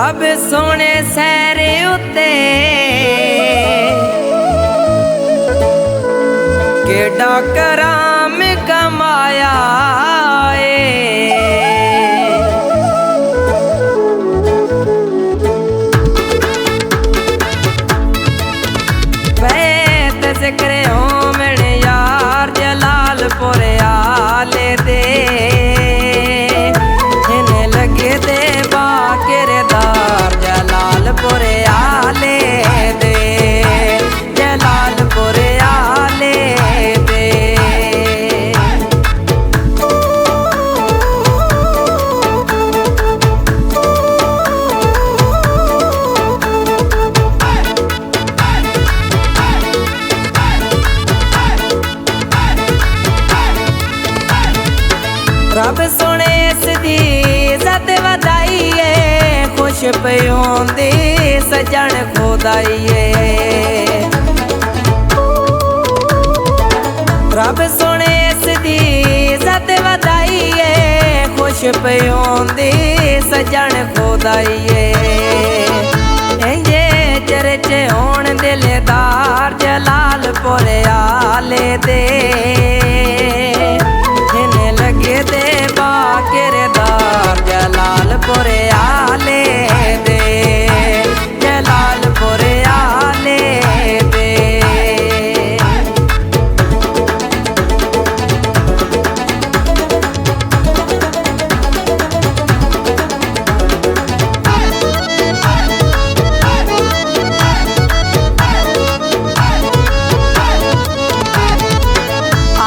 रब सोने सैरे उत्ते केड़ा कराम कमाया जिक्र होमण यार जलालपुर आले दे इन्हें लगे दे बाकिरदार जलालपुर आले दे जलालपुर आले दे। रब सोने इसदी इज्जत वधाईए खुश पियोंदी सजन खुदाईए। रब सोने इसदी इज्जत वधाईए खुश पियोंदी सजन खुदाईए। इंजे चरचे होण दिलदार जलालपुर आले दे लगे दे बाकिरदार जलालपुर आले दे जलालपुर आले दे।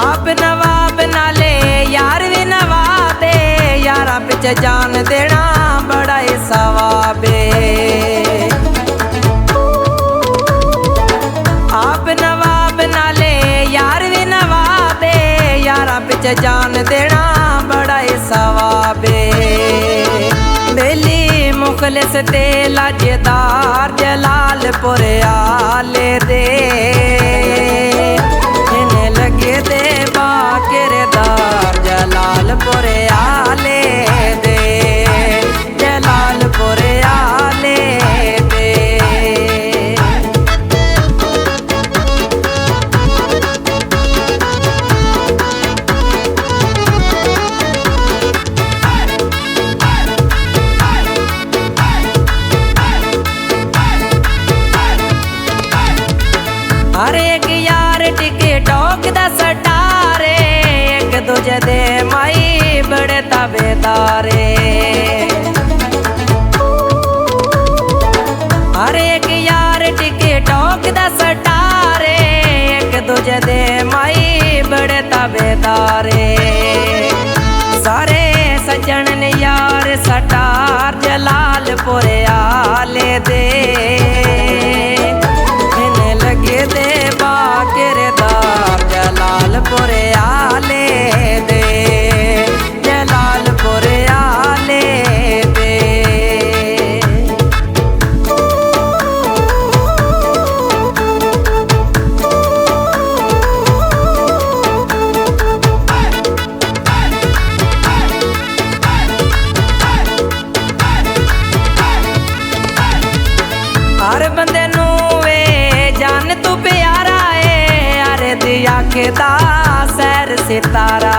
आप नवाब नाले यार भी नवाबे यारा पिछ जान देना बड़ा ही सवाबे। आप नवाब नाले यार भी नवाबे यारा पिछ जान देना बड़ा ही सवाबे। बेली मुखलिस ते लाजदार जलालपुर आले दे इन्हें लगे दे बाकिरदार जलालपुर आले दे जलालपुर आले दे। हर एक यार टिके टोक दा सटारे एक दूजे दे माई बड़े ताबेदारे। हर एक यार टिके टोक दा सटारे एक दूजे दे माई बड़े ताबेदारे। सारे सजन ने यार सटार जलालपुर आले दे इन्हें लगे दे बाकिरदार जलालपुर आले दे जलालपुर आले दे। हर बंदे नू वे जान तू प्यारा है यार दी आंखें दा सैर सितारा